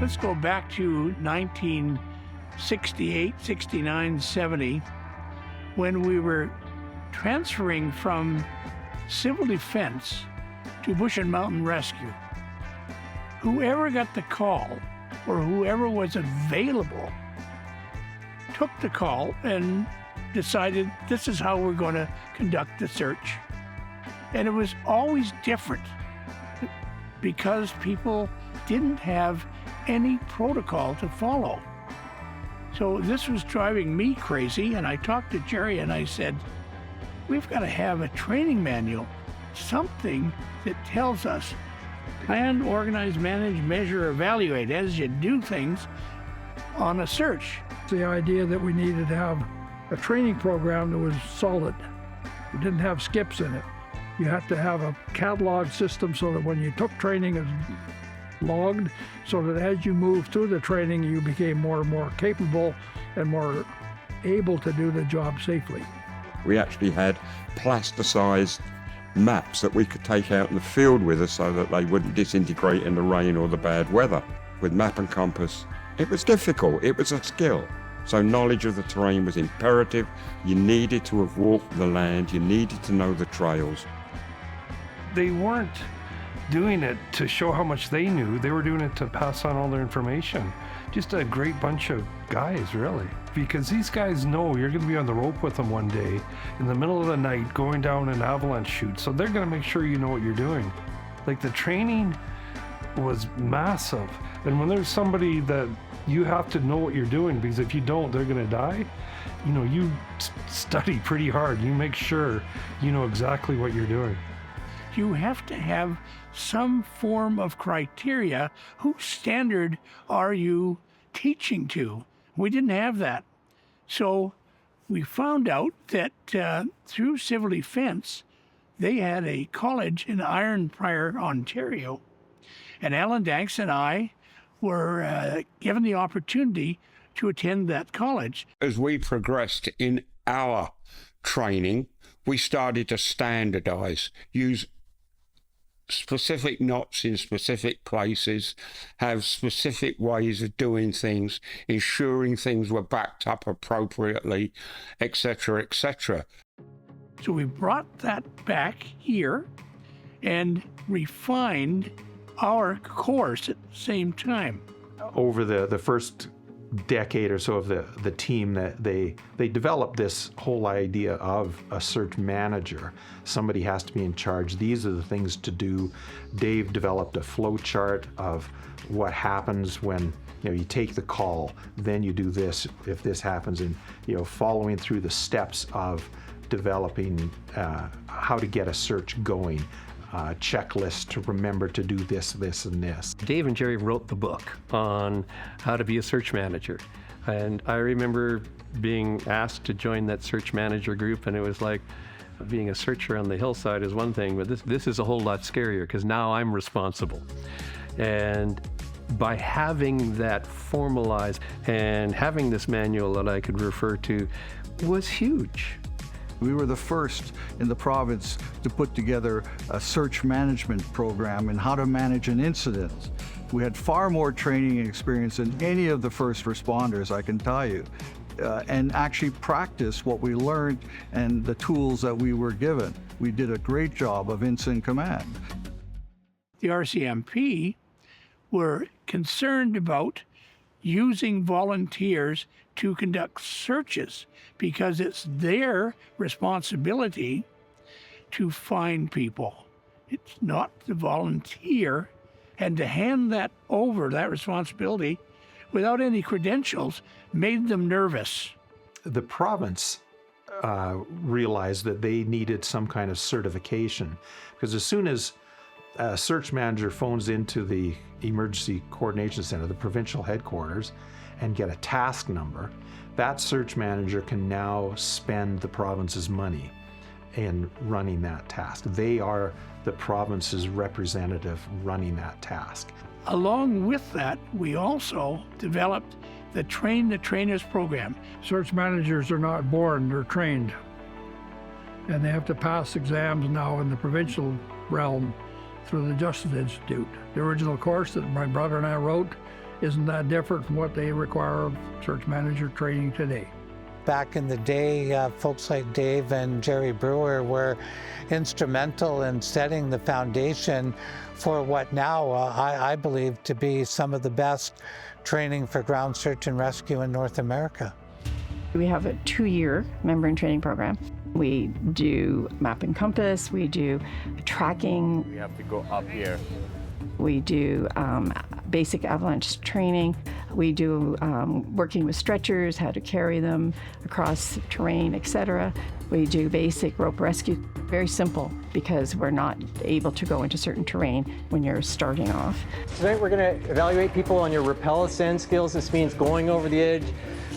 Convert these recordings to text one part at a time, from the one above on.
Let's go back to 1968, 69, 70, when we were transferring from civil defense to bush and mountain rescue. Whoever got the call or whoever was available took the call and decided this is how we're going to conduct the search. And it was always different because people didn't have any protocol to follow. So this was driving me crazy, and I talked to Jerry and I said, we've got to have a training manual, something that tells us plan, organize, manage, measure, evaluate as you do things on a search. The idea that we needed to have a training program that was solid. It didn't have skips in it. You had to have a catalog system so that when you took training, it was logged, so that as you moved through the training, you became more and more capable and more able to do the job safely. We actually had plasticized maps that we could take out in the field with us so that they wouldn't disintegrate in the rain or the bad weather. With map and compass, it was difficult, it was a skill. So knowledge of the terrain was imperative. You needed to have walked the land, you needed to know the trails. They weren't doing it to show how much they knew, they were doing it to pass on all their information. Just a great bunch of guys, really. Because these guys know you're going to be on the rope with them one day in the middle of the night going down an avalanche chute, so they're going to make sure you know what you're doing. Like, the training was massive, and when there's somebody that you have to know what you're doing, because if you don't, they're going to die. You know, you study pretty hard. You make sure you know exactly what you're doing. You have to have some form of criteria. Whose standard are you teaching to? We didn't have that. So we found out that through civil defense, they had a college in Iron Prior, Ontario. And Alan Danks and I were given the opportunity to attend that college. As we progressed in our training, we started to standardize, use specific knots in specific places, have specific ways of doing things, ensuring things were backed up appropriately, etc., etc. So we brought that back here and refined our course at the same time. Over the first decade or so of the team, that they developed this whole idea of a search manager. Somebody has to be in charge. These are the things to do. Dave developed a flow chart of what happens when you take the call, then you do this if this happens, and following through the steps of developing how to get a search going. Checklist to remember to do this, this, and this. Dave and Jerry wrote the book on how to be a search manager. And I remember being asked to join that search manager group, and it was like, being a searcher on the hillside is one thing, but this is a whole lot scarier because now I'm responsible. And by having that formalized and having this manual that I could refer to was huge. We were the first in the province to put together a search management program and how to manage an incident. We had far more training and experience than any of the first responders, I can tell you, and actually practice what we learned and the tools that we were given. We did a great job of incident command. The RCMP were concerned about using volunteers to conduct searches because it's their responsibility to find people. It's not the volunteer, and to hand that over, that responsibility, without any credentials, made them nervous. The province realized that they needed some kind of certification, because as soon as a search manager phones into the Emergency Coordination Center, the provincial headquarters, and get a task number, that search manager can now spend the province's money in running that task. They are the province's representative running that task. Along with that, we also developed the Train the Trainers program. Search managers are not born, they're trained. And they have to pass exams now in the provincial realm through the Justice Institute. The original course that my brother and I wrote isn't that different from what they require of search manager training today. Back in the day, folks like Dave and Jerry Brewer were instrumental in setting the foundation for what now I believe to be some of the best training for ground search and rescue in North America. We have a 2-year member and training program. We do map and compass, we do tracking. We have to go up here. We do basic avalanche training. We do working with stretchers, how to carry them across terrain, etc. We do basic rope rescue. Very simple because we're not able to go into certain terrain when you're starting off. Tonight we're going to evaluate people on your rappel ascend skills. This means going over the edge,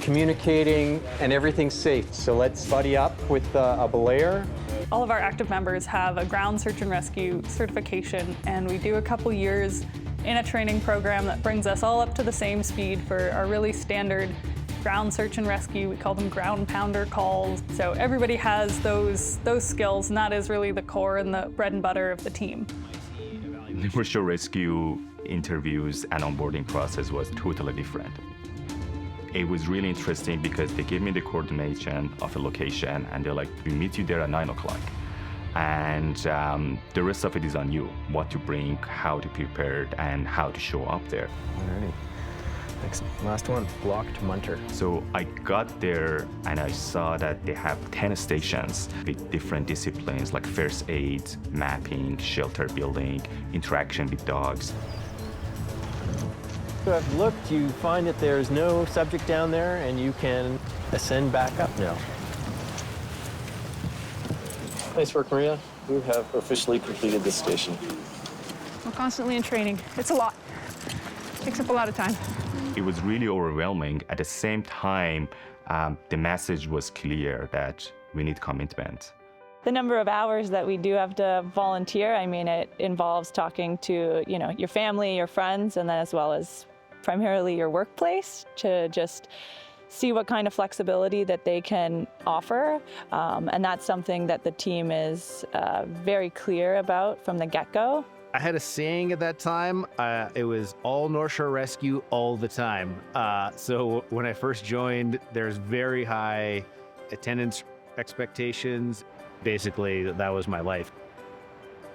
communicating, and everything's safe. So let's buddy up with a belayer. All of our active members have a ground search and rescue certification, and we do a couple years in a training program that brings us all up to the same speed for our really standard ground search and rescue. We call them ground pounder calls. So everybody has those skills, and that is really the core and the bread and butter of the team. The virtual rescue interviews and onboarding process was totally different. It was really interesting because they gave me the coordination of a location and they're like, we meet you there at 9 o'clock. And the rest of it is on you, what to bring, how to prepare, and how to show up there. Alrighty. Next, last one, blocked munter. So I got there and I saw that they have 10 stations with different disciplines like first aid, mapping, shelter building, interaction with dogs. So I've looked, you find that there's no subject down there and you can ascend back up now. Nice work, Maria. You have officially completed this station. We're constantly in training. It's a lot. Takes up a lot of time. It was really overwhelming. At the same time, the message was clear that we need commitment. The number of hours that we do have to volunteer, I mean, it involves talking to, your family, your friends, and then as well as primarily your workplace to just see what kind of flexibility that they can offer. And that's something that the team is very clear about from the get-go. I had a saying at that time, it was all North Shore Rescue all the time. So when I first joined, there's very high attendance expectations. Basically, that was my life.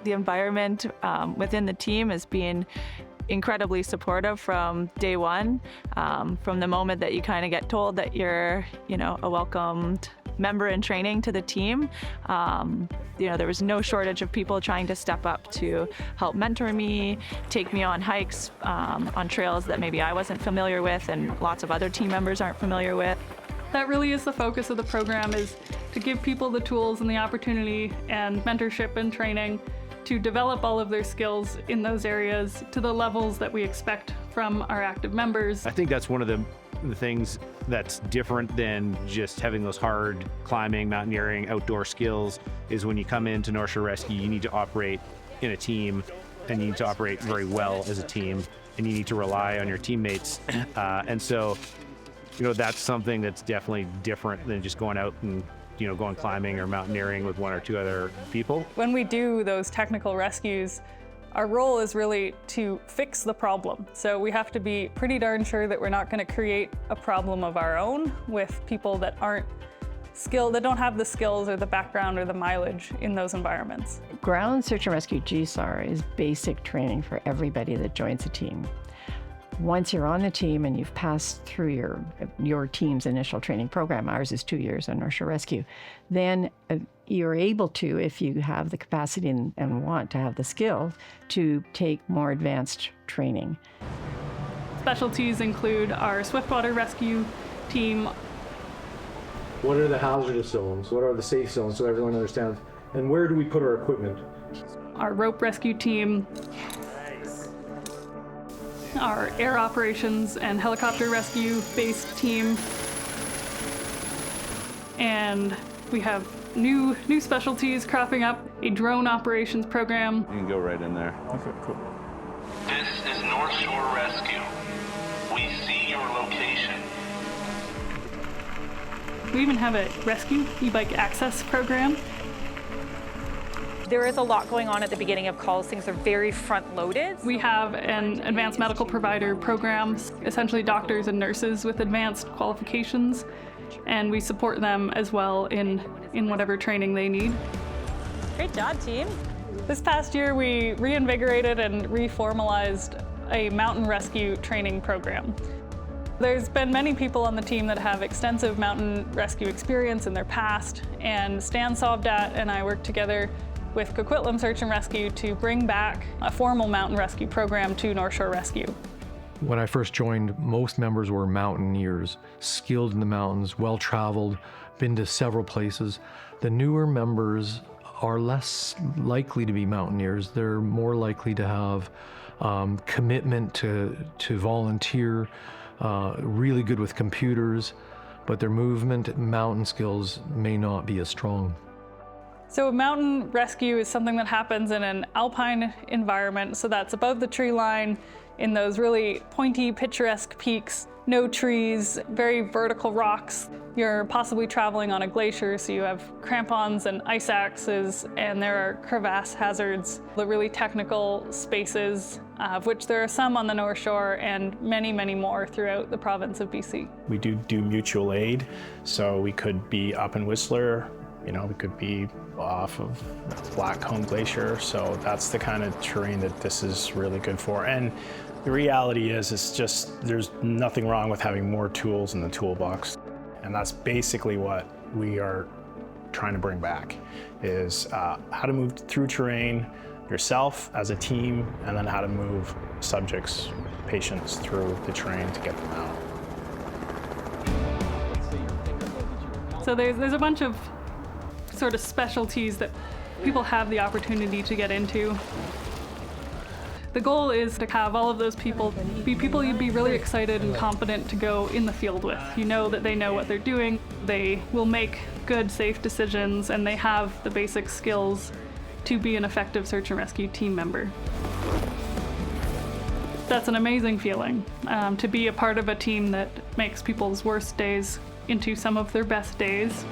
The environment within the team has been incredibly supportive from day one. From the moment that you kind of get told that you're, a welcomed member in training to the team. There was no shortage of people trying to step up to help mentor me, take me on hikes on trails that maybe I wasn't familiar with and lots of other team members aren't familiar with. That really is the focus of the program, is to give people the tools and the opportunity and mentorship and training to develop all of their skills in those areas to the levels that we expect from our active members. I think that's one of the things that's different than just having those hard climbing, mountaineering, outdoor skills is when you come into North Shore Rescue, you need to operate in a team and you need to operate very well as a team and you need to rely on your teammates. And so, that's something that's definitely different than just going out and going climbing or mountaineering with one or two other people. When we do those technical rescues, our role is really to fix the problem. So we have to be pretty darn sure that we're not going to create a problem of our own with people that aren't skilled, that don't have the skills or the background or the mileage in those environments. Ground Search and Rescue GSAR is basic training for everybody that joins a team. Once you're on the team and you've passed through your team's initial training program, ours is 2 years on North Shore Rescue, then you're able to, if you have the capacity and want to have the skill, to take more advanced training. Specialties include our swiftwater rescue team. What are the hazardous zones? What are the safe zones so everyone understands? And where do we put our equipment? Our rope rescue team. Our air operations and helicopter rescue based team. And we have new specialties cropping up, a drone operations program. You can go right in there. Okay, cool. This is North Shore Rescue. We see your location. We even have a rescue e-bike access program. There is a lot going on at the beginning of calls. Things are very front-loaded. We have an advanced medical provider program, essentially doctors and nurses with advanced qualifications, and we support them as well in whatever training they need. Great job, team. This past year, we reinvigorated and reformalized a mountain rescue training program. There's been many people on the team that have extensive mountain rescue experience in their past, and Stan Sobdat and I worked together with Coquitlam Search and Rescue to bring back a formal mountain rescue program to North Shore Rescue. When I first joined, most members were mountaineers, skilled in the mountains, well-traveled, been to several places. The newer members are less likely to be mountaineers. They're more likely to have commitment to volunteer, really good with computers, but their movement, mountain skills may not be as strong. So mountain rescue is something that happens in an alpine environment, so that's above the tree line in those really pointy, picturesque peaks, no trees, very vertical rocks. You're possibly traveling on a glacier, so you have crampons and ice axes, and there are crevasse hazards, the really technical spaces, of which there are some on the North Shore and many, many more throughout the province of BC. We do mutual aid, so we could be up in Whistler, we could be off of Blackcomb Glacier, so that's the kind of terrain that this is really good for. And the reality is, it's just, there's nothing wrong with having more tools in the toolbox. And that's basically what we are trying to bring back, is how to move through terrain yourself as a team, and then how to move subjects, patients through the terrain to get them out. So there's a bunch of sort of specialties that people have the opportunity to get into. The goal is to have all of those people be people you'd be really excited and confident to go in the field with. You know that they know what they're doing, they will make good, safe decisions, and they have the basic skills to be an effective search and rescue team member. That's an amazing feeling, to be a part of a team that makes people's worst days into some of their best days.